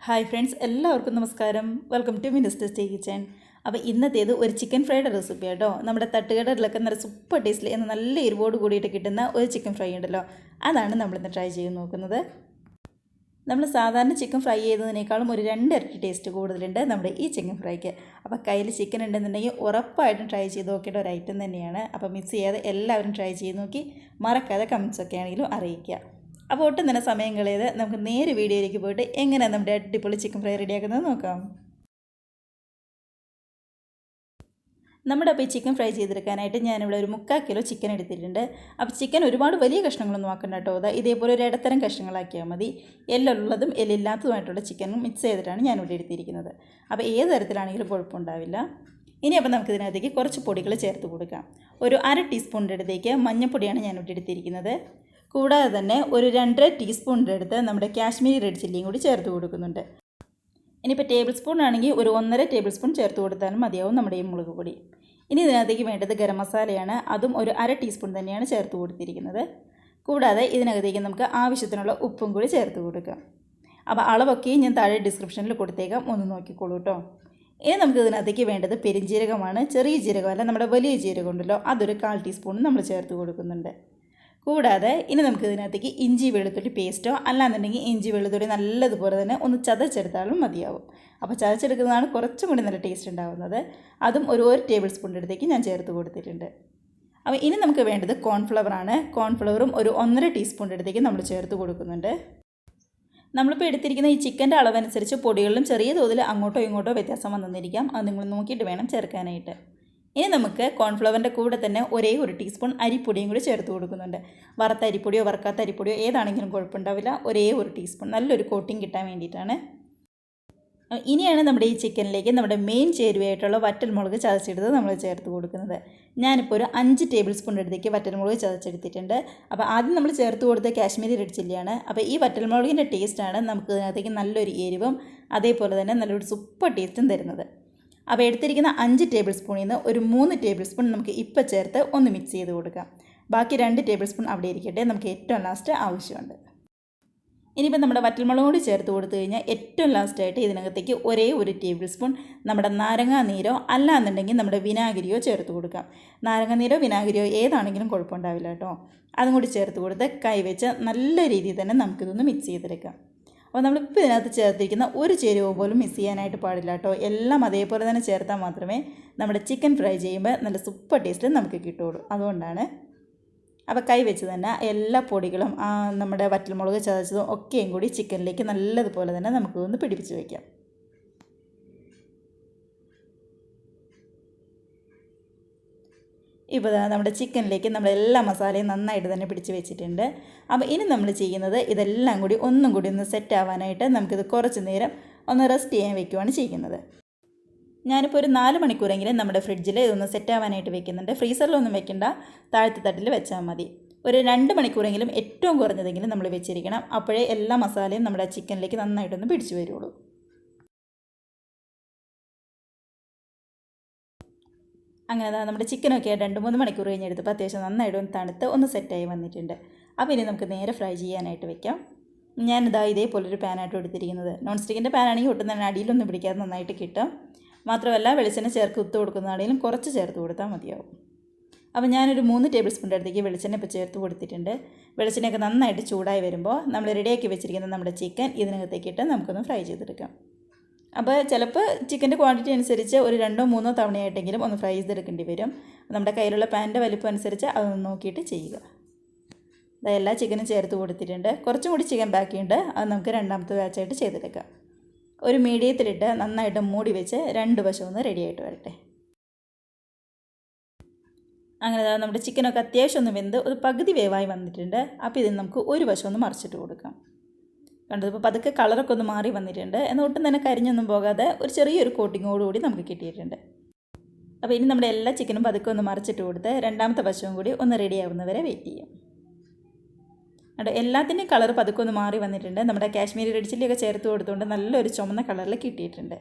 Hi friends, എല്ലാവർക്കും നമസ്കാരം. Welcome to Minnu's tasty kitchen. അപ്പോൾ ഇന്നത്തേത് ഒരു ചിക്കൻ ഫ്രൈഡ് റെസിപ്പി ആട്ടോ. നമ്മുടെ തട്ടുകടകളിലൊക്കെ നല്ല സൂപ്പർ ടേസ്റ്റിൽ എന്ന് നല്ല എരിവോട് കൂടിയിട്ട് കിട്ടുന്ന ഒരു ചിക്കൻ ഫ്രൈ ഉണ്ടല്ലോ, അതാണ് നമ്മളിന്ന് ട്രൈ ചെയ്ത് നോക്കുന്നത്. നമ്മൾ സാധാരണ ചിക്കൻ ഫ്രൈ ചെയ്തതിനേക്കാളും ഒരു 2 ഇരട്ടി ടേസ്റ്റ് കൂടുതലുണ്ട് നമ്മുടെ ഈ ചിക്കൻ ഫ്രൈക്ക്. അപ്പോൾ കയ്യിൽ ചിക്കൻ ഉണ്ടെന്നുണ്ടെങ്കിൽ ഉറപ്പായിട്ടും ട്രൈ ചെയ്ത് നോക്കേണ്ട ഒരു ഐറ്റം തന്നെയാണ്. അപ്പോൾ മിസ് ചെയ്യാതെ എല്ലാവരും ട്രൈ ചെയ്ത് നോക്കി മറക്കാതെ കമൻസൊക്കെ ആണെങ്കിലും അറിയിക്കുക. അപ്പോൾ ഒട്ടും തന്നെ സമയം കളയാതെ നമുക്ക് നേരെ വീഡിയോയിലേക്ക് പോയിട്ട് എങ്ങനെയാണ് നമ്മുടെ അടിപൊളി ചിക്കൻ ഫ്രൈ റെഡിയാക്കുന്നത് നോക്കാം. നമ്മുടെ അപ്പോൾ ഈ ചിക്കൻ ഫ്രൈ ചെയ്തെടുക്കാനായിട്ട് ഞാനിവിടെ ഒരു 3/4 കിലോ ചിക്കൻ എടുത്തിട്ടുണ്ട്. അപ്പോൾ ചിക്കൻ ഒരുപാട് വലിയ കഷ്ണങ്ങളൊന്നും ആക്കണ്ട കേട്ടോ. ഇതേപോലെ ഒരു ഇടത്തരം കഷ്ണങ്ങളാക്കിയാൽ മതി. എല്ലുള്ളതും എല്ലില്ലാത്തതുമായിട്ടുള്ള ചിക്കനും മിക്സ് ചെയ്തിട്ടാണ് ഞാനിവിടെ എടുത്തിരിക്കുന്നത്. അപ്പോൾ ഏത് തരത്തിലാണെങ്കിലും കുഴപ്പമുണ്ടാവില്ല. ഇനി അപ്പോൾ നമുക്കിതിനകത്തേക്ക് കുറച്ച് പൊടികൾ ചേർത്ത് കൊടുക്കാം. ഒരു 1/2 ടീസ്പൂണിൻ്റെ അടുത്തേക്ക് മഞ്ഞൾപ്പൊടിയാണ് ഞാനിവിടെ എടുത്തിരിക്കുന്നത്. കൂടാതെ തന്നെ ഒരു 2.5 ടീസ്പൂണിൻ്റെ അടുത്ത് നമ്മുടെ കാശ്മീരി റെഡ് ചില്ലിയും കൂടി ചേർത്ത് കൊടുക്കുന്നുണ്ട്. ഇനിയിപ്പോൾ ടേബിൾ സ്പൂൺ ആണെങ്കിൽ ഒരു 1.5 ടേബിൾ സ്പൂൺ ചേർത്ത് കൊടുത്താലും മതിയാവും നമ്മുടെ ഈ മുളക് പൊടി. ഇനി ഇതിനകത്തേക്ക് വേണ്ടത് ഗരം മസാലയാണ്. അതും ഒരു 1/2 ടീസ്പൂൺ തന്നെയാണ് ചേർത്ത് കൊടുത്തിരിക്കുന്നത്. കൂടാതെ ഇതിനകത്തേക്ക് നമുക്ക് ആവശ്യത്തിനുള്ള ഉപ്പും കൂടി ചേർത്ത് കൊടുക്കാം. അപ്പോൾ അളവൊക്കെ ഞാൻ താഴെ ഡിസ്ക്രിപ്ഷനിൽ കൊടുത്തേക്കാം, ഒന്ന് നോക്കിക്കോളൂ കേട്ടോ. ഇനി നമുക്ക് ഇതിനകത്തേക്ക് വേണ്ടത് പെരിഞ്ജീരകമാണ്. ചെറിയ ജീരകമല്ല, നമ്മുടെ വലിയ ജീരകം ഉണ്ടല്ലോ, അതൊരു 1/4 ടീസ്പൂൺ നമ്മൾ ചേർത്ത് കൊടുക്കുന്നുണ്ട്. കൂടാതെ ഇനി നമുക്ക് ഇതിനകത്തേക്ക് ഇഞ്ചി വെളുത്തുള്ളി പേസ്റ്റോ അല്ലാന്നുണ്ടെങ്കിൽ ഇഞ്ചി വെളുത്തുള്ളി നല്ലതുപോലെ തന്നെ ഒന്ന് ചതച്ചെടുത്താലും മതിയാവും. അപ്പോൾ ചതച്ചെടുക്കുന്നതാണ് കുറച്ചും കൂടി നല്ല ടേസ്റ്റ് ഉണ്ടാകുന്നത്. അതും ഒരു ടേബിൾ സ്പൂണിൻ്റെ അടുത്തേക്ക് ഞാൻ ചേർത്ത് കൊടുത്തിട്ടുണ്ട്. അപ്പോൾ ഇനി നമുക്ക് വേണ്ടത് കോൺഫ്ലവറാണ്. കോൺഫ്ലവറും ഒരു 1.5 ടീസ്പൂണിൻ്റെ അടുത്തേക്ക് നമ്മൾ ചേർത്ത് കൊടുക്കുന്നുണ്ട്. നമ്മളിപ്പോൾ എടുത്തിരിക്കുന്ന ഈ ചിക്കൻ്റെ അളവനുസരിച്ച് പൊടികളിലും ചെറിയ തോതിൽ അങ്ങോട്ടോ ഇങ്ങോട്ടോ വ്യത്യാസം വന്നിരിക്കാം. അത് നിങ്ങൾ നോക്കിയിട്ട് വേണം ചേർക്കാനായിട്ട്. ഇനി നമുക്ക് കോൺഫ്ലവറിൻ്റെ കൂടെ തന്നെ ഒരു ടീസ്പൂൺ അരിപ്പൊടിയും കൂടി ചേർത്ത് കൊടുക്കുന്നുണ്ട്. വറുത്ത അരിപ്പൊടിയോ വറുക്കാത്ത അരിപ്പൊടിയോ ഏതാണെങ്കിലും കുഴപ്പമുണ്ടാവില്ല. ഒരു ടീസ്പൂൺ നല്ലൊരു കോട്ടിങ് കിട്ടാൻ വേണ്ടിയിട്ടാണ്. ഇനിയാണ് നമ്മുടെ ഈ ചിക്കനിലേക്ക് നമ്മുടെ മെയിൻ ചേരുവയായിട്ടുള്ള വറ്റൽമുളക് ചതച്ചെടുത്ത് നമ്മൾ ചേർത്ത് കൊടുക്കുന്നത്. ഞാനിപ്പോൾ ഒരു 5 ടേബിൾ സ്പൂൺ അടുത്തേക്ക് വറ്റൽമുളക് ചതച്ചെടുത്തിട്ടുണ്ട്. അപ്പോൾ ആദ്യം നമ്മൾ ചേർത്ത് കൊടുത്ത കാശ്മീരി റെഡ് ചില്ലിയാണ്. അപ്പോൾ ഈ വറ്റൽമുളകിൻ്റെ ടേസ്റ്റാണ് നമുക്ക് ഇതിനകത്തേക്ക് നല്ലൊരു എരിവും അതേപോലെ തന്നെ നല്ലൊരു സൂപ്പർ ടേസ്റ്റും തരുന്നത്. അപ്പോൾ എടുത്തിരിക്കുന്ന 5 ടേബിൾ സ്പൂണിൽ നിന്ന് ഒരു 3 ടേബിൾ സ്പൂൺ നമുക്ക് ഇപ്പോൾ ചേർത്ത് ഒന്ന് മിക്സ് ചെയ്ത് കൊടുക്കാം. ബാക്കി 2 ടേബിൾ സ്പൂൺ അവിടെ ഇരിക്കട്ടെ, നമുക്ക് ഏറ്റവും ലാസ്റ്റ് ആവശ്യമുണ്ട്. ഇനിയിപ്പോൾ നമ്മുടെ വറ്റൽമുളക് കൂടി ചേർത്ത് കൊടുത്തു കഴിഞ്ഞാൽ ഏറ്റവും ലാസ്റ്റായിട്ട് ഇതിനകത്തേക്ക് ഒരു ടേബിൾ സ്പൂൺ നമ്മുടെ നാരങ്ങാ നീരോ അല്ലാന്നുണ്ടെങ്കിൽ നമ്മുടെ വിനാഗിരിയോ ചേർത്ത് കൊടുക്കാം. നാരങ്ങാ നീരോ വിനാഗിരിയോ ഏതാണെങ്കിലും കുഴപ്പമുണ്ടാവില്ല കേട്ടോ. അതും കൂടി ചേർത്ത് കൊടുത്ത് കൈവച്ച് നല്ല രീതിയിൽ തന്നെ നമുക്കിതൊന്ന് മിക്സ് ചെയ്തെടുക്കാം. അപ്പോൾ നമ്മളിപ്പോൾ ഇതിനകത്ത് ചേർത്തിരിക്കുന്ന ഒരു ചേരുവ പോലും മിസ് ചെയ്യാനായിട്ട് പാടില്ല കേട്ടോ. എല്ലാം അതേപോലെ തന്നെ ചേർത്താൽ മാത്രമേ നമ്മുടെ ചിക്കൻ ഫ്രൈ ചെയ്യുമ്പോൾ നല്ല സൂപ്പർ ടേസ്റ്റ് നമുക്ക് കിട്ടുള്ളൂ. അതുകൊണ്ടാണ്. അപ്പോൾ കൈ വെച്ച് തന്നെ എല്ലാ പൊടികളും നമ്മുടെ വറ്റൽമുളക് ചതച്ചതും ഒക്കെയും കൂടി ചിക്കനിലേക്ക് നല്ലതുപോലെ തന്നെ നമുക്കൊന്ന് പിടിപ്പിച്ച് വയ്ക്കാം. ഇപ്പോൾ നമ്മുടെ ചിക്കനിലേക്ക് നമ്മൾ എല്ലാ മസാലയും നന്നായിട്ട് തന്നെ പിടിച്ച് വെച്ചിട്ടുണ്ട്. അപ്പോൾ ഇനി നമ്മൾ ചെയ്യുന്നത് ഇതെല്ലാം കൂടി ഒന്നും കൂടി ഒന്ന് സെറ്റ് ആവാനായിട്ട് നമുക്കിത് കുറച്ച് നേരം ഒന്ന് റെസ്റ്റ് ചെയ്യാൻ വെക്കുകയാണ് ചെയ്യുന്നത്. ഞാനിപ്പോൾ ഒരു 4 മണിക്കൂറെങ്കിലും നമ്മുടെ ഫ്രിഡ്ജിൽ ഇതൊന്ന് സെറ്റ് ആവാനായിട്ട് വെക്കുന്നുണ്ട്. ഫ്രീസറിലൊന്നും വെക്കേണ്ട, താഴത്തെ തട്ടിൽ വെച്ചാൽ മതി. ഒരു 2 മണിക്കൂറെങ്കിലും ഏറ്റവും കുറഞ്ഞതെങ്കിലും നമ്മൾ വെച്ചിരിക്കണം. അപ്പോഴേ എല്ലാ മസാലയും നമ്മുടെ ചിക്കനിലേക്ക് നന്നായിട്ടൊന്ന് പിടിച്ചു വരുള്ളൂ. അങ്ങനെ നമ്മുടെ ചിക്കനൊക്കെ 2-3 മണിക്കൂർ കഴിഞ്ഞെടുത്തപ്പോൾ അത്യാവശ്യം നന്നായിട്ട് ഒന്ന് തണുത്ത് ഒന്ന് സെറ്റായി വന്നിട്ടുണ്ട്. അപ്പോൾ ഇനി നമുക്ക് നേരെ ഫ്രൈ ചെയ്യാനായിട്ട് വെക്കാം. ഞാനിതാ ഇതേപോലൊരു പാനായിട്ട് എടുത്തിരിക്കുന്നത്. നോൺ സ്റ്റിക്കിൻ്റെ പാനാണെങ്കിൽ ഒട്ടും തന്നെ അടിയിലൊന്നും പിടിക്കാതെ നന്നായിട്ട് കിട്ടും. മാത്രമല്ല വെളിച്ചെണ്ണ ചേർത്ത് കുത്ത് കൊടുക്കുന്നതാണെങ്കിലും കുറച്ച് ചേർത്ത് കൊടുത്താൽ മതിയാവും. അപ്പോൾ ഞാനൊരു 3 ടേബിൾ സ്പൂണിൻ്റെ അടുത്തേക്ക് വെളിച്ചെണ്ണ ഇപ്പോൾ ചേർത്ത് കൊടുത്തിട്ടുണ്ട്. വെളിച്ചെണ്ണയൊക്കെ നന്നായിട്ട് ചൂടായി വരുമ്പോൾ നമ്മൾ റെഡിയാക്കി വെച്ചിരിക്കുന്ന നമ്മുടെ ചിക്കൻ ഇതിനകത്തേക്കിട്ട് നമുക്കൊന്ന് ഫ്രൈ ചെയ്തെടുക്കാം. അപ്പോൾ ചിലപ്പോൾ ചിക്കൻ്റെ ക്വാണ്ടിറ്റി അനുസരിച്ച് ഒരു 2-3 തവണയായിട്ടെങ്കിലും ഒന്ന് ഫ്രൈ ചെയ്തെടുക്കേണ്ടി വരും. നമ്മുടെ കയ്യിലുള്ള പാനിൻ്റെ വലിപ്പം അനുസരിച്ച് അതൊന്ന് നോക്കിയിട്ട് ചെയ്യുക. എല്ലാ ചിക്കനും ചേർത്ത് കൊടുത്തിട്ടുണ്ട്. കുറച്ചും കൂടി ചിക്കൻ ബാക്കിയുണ്ട്, അത് നമുക്ക് രണ്ടാമത്തെ ബാച്ചായിട്ട് ചെയ്തെടുക്കാം. ഒരു മീഡിയത്തിലിട്ട് നന്നായിട്ട് മൂടി വെച്ച് 2 വശവും ഒന്ന് റെഡിയായിട്ട് വരട്ടെ. അങ്ങനെ നമ്മുടെ ചിക്കനൊക്കെ അത്യാവശ്യം ഒന്ന് വെന്ത് ഒരു പകുതി വേവായി വന്നിട്ടുണ്ട്. അപ്പോൾ ഇതിന് നമുക്ക് ഒരു വശം ഒന്ന് മറിച്ചിട്ട് കൊടുക്കാം. കണ്ടതിപ്പോൾ പതുക്കെ കളറൊക്കെ ഒന്ന് മാറി വന്നിട്ടുണ്ട്. എന്നാൽ ഒട്ടും തന്നെ കരിഞ്ഞൊന്നും പോകാതെ ഒരു ചെറിയൊരു കോട്ടിങ്ങോടുകൂടി നമുക്ക് കിട്ടിയിട്ടുണ്ട്. അപ്പോൾ ഇനി നമ്മുടെ എല്ലാ ചിക്കനും പതുക്കെ ഒന്ന് മറിച്ചിട്ട് കൊടുത്ത് രണ്ടാമത്തെ വശവും കൂടി ഒന്ന് റെഡി ആവുന്നവരെ വെയിറ്റ് ചെയ്യാം. അവിടെ എല്ലാത്തിൻ്റെയും കളർ പതുക്കെ ഒന്ന് മാറി വന്നിട്ടുണ്ട്. നമ്മുടെ കാശ്മീരി റെഡ് ചില്ലിയൊക്കെ ചേർത്ത് കൊടുത്തുകൊണ്ട് നല്ലൊരു ചുമന്ന കളറിൽ കിട്ടിയിട്ടുണ്ട്.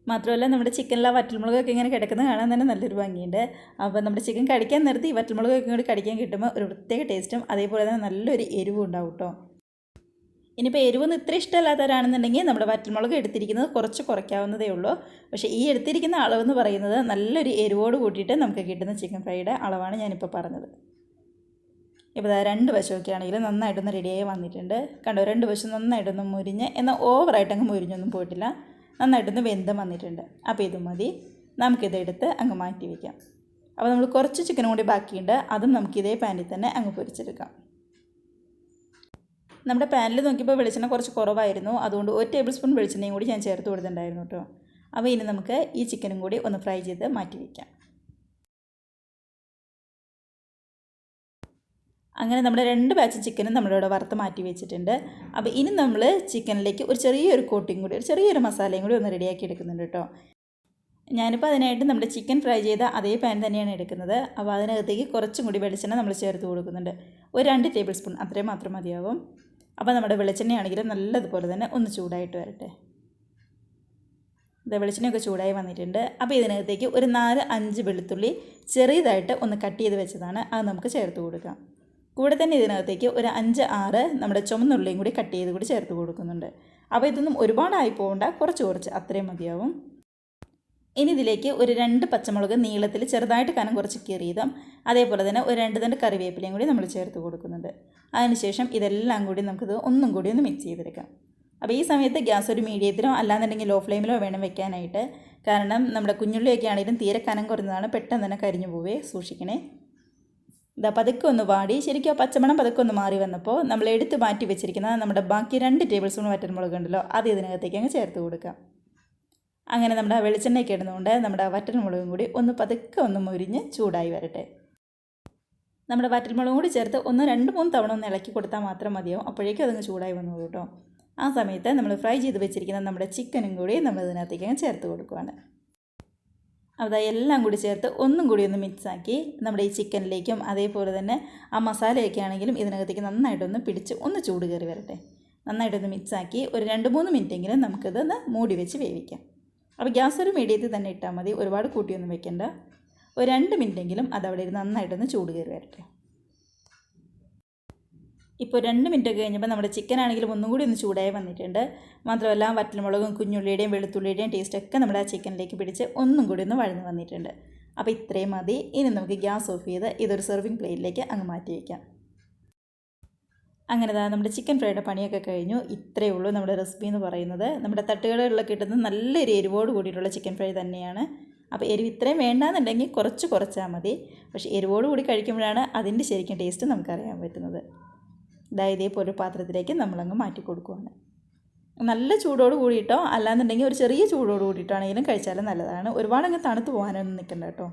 മാത്രമല്ല നമ്മുടെ ചിക്കനിലെ വറ്റൽമുളകൊക്കെ ഇങ്ങനെ കിടക്കുന്നത് കാണാൻ തന്നെ നല്ലൊരു ഭംഗിയുണ്ട്. അപ്പോൾ നമ്മുടെ ചിക്കൻ കടിക്കാൻ നിർത്തി ഈ വറ്റൽമുളകൊക്കെ കൂടി കടിക്കാൻ കിട്ടുമ്പോൾ ഒരു പ്രത്യേക ടേസ്റ്റും അതേപോലെ തന്നെ നല്ലൊരു എരിവും ഉണ്ടാവും കേട്ടോ. ഇനിയിപ്പോൾ എരിവൊന്നും ഇത്ര ഇഷ്ടമല്ലാത്തവരാണെന്നുണ്ടെങ്കിൽ നമ്മുടെ വറ്റൽമുളക് എടുത്തിരിക്കുന്നത് കുറച്ച് കുറയ്ക്കാവുന്നതേ ഉള്ളൂ. പക്ഷേ ഈ എടുത്തിരിക്കുന്ന അളവെന്ന് പറയുന്നത് നല്ലൊരു എരിവോട് കൂട്ടിയിട്ട് നമുക്ക് കിട്ടുന്ന ചിക്കൻ ഫ്രൈയുടെ അളവാണ് ഞാനിപ്പോൾ പറഞ്ഞത്. ഇപ്പോൾ രണ്ട് വശമൊക്കെ ആണെങ്കിലും നന്നായിട്ടൊന്ന് റെഡിയായി വന്നിട്ടുണ്ട്. കണ്ടോ, രണ്ട് വശം നന്നായിട്ടൊന്ന് മുരിഞ്ഞ്, എന്നാൽ ഓവറായിട്ട് അങ്ങ് മുരിഞ്ഞൊന്നും പോയിട്ടില്ല, നന്നായിട്ടൊന്ന് വെന്തം വന്നിട്ടുണ്ട്. അപ്പോൾ ഇത് മതി, നമുക്കിതെടുത്ത് അങ്ങ് മാറ്റി വയ്ക്കാം. അപ്പോൾ നമ്മൾ കുറച്ച് ചിക്കനും കൂടി ബാക്കിയുണ്ട്, അതും നമുക്ക് ഇതേ പാനിൽ തന്നെ അങ്ങ് പൊരിച്ചെടുക്കാം. നമ്മുടെ പാനിൽ നോക്കിയപ്പോൾ വെളിച്ചെണ്ണ കുറച്ച് കുറവായിരുന്നു, അതുകൊണ്ട് 1 ടേബിൾ സ്പൂൺ വെളിച്ചെണ്ണയും കൂടി ഞാൻ ചേർത്ത് കൊടുത്തിട്ടുണ്ടായിരുന്നു കേട്ടോ. അപ്പോൾ ഇനി നമുക്ക് ഈ ചിക്കനും കൂടി ഒന്ന് ഫ്രൈ ചെയ്ത് മാറ്റി വയ്ക്കാം. അങ്ങനെ നമ്മുടെ 2 ബാച്ച് ചിക്കനും നമ്മളിവിടെ വറുത്ത് മാറ്റി വെച്ചിട്ടുണ്ട്. അപ്പോൾ ഇനി നമ്മൾ ചിക്കനിലേക്ക് ഒരു ചെറിയൊരു കോട്ടിങ് കൂടി, ഒരു ചെറിയൊരു മസാലയും കൂടി ഒന്ന് റെഡിയാക്കി എടുക്കുന്നുണ്ട് കേട്ടോ. ഞാനിപ്പോൾ അതിനായിട്ട് നമ്മുടെ ചിക്കൻ ഫ്രൈ ചെയ്ത അതേ പാൻ തന്നെയാണ് എടുക്കുന്നത്. അപ്പോൾ അതിനകത്തേക്ക് കുറച്ചും കൂടി വെളിച്ചെണ്ണ നമ്മൾ ചേർത്ത് കൊടുക്കുന്നുണ്ട്. ഒരു 2 ടേബിൾ സ്പൂൺ അത്രയും മാത്രം മതിയാവും. അപ്പോൾ നമ്മുടെ വെളിച്ചെണ്ണയാണെങ്കിൽ നല്ലതുപോലെ തന്നെ ഒന്ന് ചൂടായിട്ട് വരട്ടെ. ഇത് വെളിച്ചെണ്ണയൊക്കെ ചൂടായി വന്നിട്ടുണ്ട്. അപ്പോൾ ഇതിനകത്തേക്ക് ഒരു 4-5 വെളുത്തുള്ളി ചെറിയതായിട്ട് ഒന്ന് കട്ട് ചെയ്ത് വെച്ചതാണ്, അത് നമുക്ക് ചേർത്ത് കൊടുക്കാം. കൂടെ തന്നെ ഇതിനകത്തേക്ക് ഒരു 5-6 നമ്മുടെ ചുമന്നുള്ളിയും കൂടി കട്ട് ചെയ്ത് കൂടി ചേർത്ത് കൊടുക്കുന്നുണ്ട്. അപ്പോൾ ഇതൊന്നും ഒരുപാടായി പോകണ്ട, കുറച്ച് അത്രയും മതിയാവും. ഇനി ഇതിലേക്ക് ഒരു 2 പച്ചമുളക് നീളത്തിൽ ചെറുതായിട്ട് കനം കുറച്ച് കീറിയതും, അതേപോലെ തന്നെ ഒരു 2 തണ്ട് കറിവേപ്പിലയും കൂടി നമ്മൾ ചേർത്ത് കൊടുക്കുന്നുണ്ട്. അതിനുശേഷം ഇതെല്ലാം കൂടി നമുക്കിത് ഒന്നും കൂടി ഒന്ന് മിക്സ് ചെയ്തെടുക്കാം. അപ്പോൾ ഈ സമയത്ത് ഗ്യാസ് ഒരു മീഡിയത്തിലോ അല്ലാന്നുണ്ടെങ്കിൽ ലോ ഫ്ലെയിമിലോ വേണം വെക്കാനായിട്ട്. കാരണം നമ്മുടെ കുഞ്ഞുള്ളിയൊക്കെ ആണെങ്കിലും തീരെ കനം കുറഞ്ഞതാണ്, പെട്ടെന്ന് തന്നെ കരിഞ്ഞു പോവേ, സൂക്ഷിക്കണേ. ഇതാ പതുക്കെ ഒന്ന് വാടി, ശരിക്കും ആ പച്ചമണം പതുക്കെ ഒന്ന് മാറി വന്നപ്പോൾ നമ്മൾ എടുത്ത് മാറ്റി വെച്ചിരിക്കുന്ന നമ്മുടെ ബാക്കി 2 ടേബിൾ സ്പൂൺ വറ്റൽമുളക് ഉണ്ടല്ലോ, അത് ഇതിനകത്തേക്ക് അങ്ങ് ചേർത്ത് കൊടുക്കാം. അങ്ങനെ നമ്മുടെ വെളിച്ചെണ്ണയ്ക്ക് ഇടുന്നതുകൊണ്ട് നമ്മുടെ വറ്റൽമുളകും കൂടി ഒന്ന് പതുക്കെ ഒന്ന് മുരിഞ്ഞ് ചൂടായി വരട്ടെ. നമ്മുടെ വറ്റൽമുളകും കൂടി ചേർത്ത് 1-2-3 തവണ ഒന്ന് ഇളക്കി കൊടുത്താൽ മാത്രം മതിയാവും. അപ്പോഴേക്കും അതങ്ങ് ചൂടായി വന്നോളൂ കേട്ടോ. ആ സമയത്ത് നമ്മൾ ഫ്രൈ ചെയ്ത് വെച്ചിരിക്കുന്ന നമ്മുടെ ചിക്കനും കൂടി നമ്മൾ ഇതിനകത്തേക്ക് അങ്ങ് ചേർത്ത് കൊടുക്കുകയാണ്. അപ്പോൾ എല്ലാം കൂടി ചേർത്ത് ഒന്നും കൂടി ഒന്ന് മിക്സാക്കി നമ്മുടെ ഈ ചിക്കനിലേക്കും അതേപോലെ തന്നെ ആ മസാലയൊക്കെ ആണെങ്കിലും ഇതിനകത്തേക്ക് നന്നായിട്ടൊന്ന് പിടിച്ച് ഒന്ന് ചൂട് കയറി വരട്ടെ. നന്നായിട്ടൊന്ന് മിക്സാക്കി ഒരു 2-3 മിനിറ്റെങ്കിലും നമുക്കിതൊന്ന് മൂടി വെച്ച് വേവിക്കാം. അപ്പോൾ ഗ്യാസ് ഒരു മീഡിയത്തിൽ തന്നെ ഇട്ടാൽ മതി, ഒരുപാട് കൂട്ടിയൊന്നും വെക്കണ്ട. ഒരു 2 മിനിറ്റെങ്കിലും അതവിടെ ഇരുന്ന് നന്നായിട്ടൊന്ന് ചൂട് കയറി വരട്ടെ. ഇപ്പോൾ 2 മിനിറ്റ് കഴിഞ്ഞപ്പോൾ നമ്മുടെ ചിക്കൻ ആണെങ്കിലും ഒന്നും കൂടി ഒന്ന് ചൂടായി വന്നിട്ടുണ്ട്. മാത്രമല്ല വറ്റൽമുളകും കുഞ്ഞുള്ളിയുടെയും വെളുത്തുള്ളിയുടെയും ടേസ്റ്റൊക്കെ നമ്മുടെ ആ ചിക്കനിലേക്ക് പിടിച്ച് ഒന്നും കൂടി ഒന്ന് വഴന്ന് വന്നിട്ടുണ്ട്. അപ്പോൾ ഇത്രയും മതി. ഇനി നമുക്ക് ഗ്യാസ് ഓഫ് ചെയ്ത് ഇതൊരു സെർവിങ് പ്ലേറ്റിലേക്ക് അങ്ങ് മാറ്റി വയ്ക്കാം. അങ്ങനെ നമ്മുടെ ചിക്കൻ ഫ്രൈയുടെ പണിയൊക്കെ കഴിഞ്ഞു. ഇത്രയേ ഉള്ളൂ നമ്മുടെ റെസിപ്പി എന്ന് പറയുന്നത്. നമ്മുടെ തട്ടുകടകളിലൊക്കെ കിട്ടുന്ന നല്ലൊരു എരിവോട് കൂടിയിട്ടുള്ള ചിക്കൻ ഫ്രൈ തന്നെയാണ്. അപ്പോൾ എരിവ് ഇത്രയും വേണ്ടാന്നുണ്ടെങ്കിൽ കുറച്ചാൽ മതി. പക്ഷേ എരിവോട് കൂടി കഴിക്കുമ്പോഴാണ് അതിൻ്റെ ശരിക്കും ടേസ്റ്റ് നമുക്കറിയാൻ പറ്റുന്നത്. ഇതേപോലെ ഒരു പാത്രത്തിലേക്ക് നമ്മളങ്ങ് മാറ്റി കൊടുക്കുകയാണ്. നല്ല ചൂടോട് കൂടിയിട്ടോ അല്ലാന്നുണ്ടെങ്കിൽ ഒരു ചെറിയ ചൂടോട് കൂടിയിട്ടാണെങ്കിലും കഴിച്ചാലും നല്ലതാണ്. ഒരുപാടങ്ങ് തണുത്ത് പോകാനൊന്നും നിൽക്കണ്ട കേട്ടോ.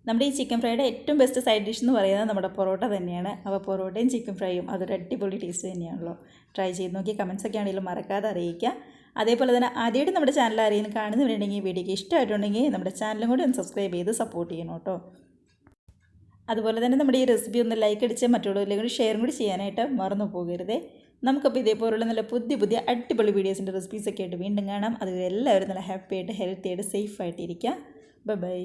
നമ്മുടെ ഈ ചിക്കൻ ഫ്രൈയുടെ ഏറ്റവും ബെസ്റ്റ് സൈഡ് ഡിഷ് എന്ന് പറയുന്നത് നമ്മുടെ പൊറോട്ട തന്നെയാണ്. അപ്പോൾ പൊറോട്ടയും ചിക്കൻ ഫ്രൈയും അതൊരു അടിപൊളി ടേസ്റ്റ് തന്നെയാണല്ലോ. ട്രൈ ചെയ്ത് നോക്കി കമൻസൊക്കെ ആണെങ്കിലും മറക്കാതെ അറിയിക്കുക. അതേപോലെ തന്നെ ആദ്യമായിട്ട് നമ്മുടെ ചാനൽ ആരെങ്കിലും കാണുന്നവരുണ്ടെങ്കിൽ വീഡിയോക്ക് ഇഷ്ടമായിട്ടുണ്ടെങ്കിൽ നമ്മുടെ ചാനലും കൂടി ഒന്ന് സബ്സ്ക്രൈബ് ചെയ്ത് സപ്പോർട്ട് ചെയ്യണം കേട്ടോ. അതുപോലെ തന്നെ നമ്മുടെ ഈ റെസിപ്പി ഒന്ന് ലൈക്ക് അടിച്ച് മറ്റുള്ളവരിലേക്ക് കൂടി ഷെയർ കൂടി ചെയ്യാനായിട്ട് മറന്നു പോകരുതേ. നമുക്കപ്പോൾ ഇതേപോലുള്ള നല്ല പുതിയ അടിപൊളി വീഡിയോസിൻ്റെ റെസിപ്പീസൊക്കെ ആയിട്ട് വീണ്ടും കാണാം. അതുവരെ എല്ലാവരും നല്ല ഹാപ്പി ആയിട്ട് ഹെൽത്തി ആയിട്ട് സേഫ് ആയിട്ടിരിക്കുക. ബൈ.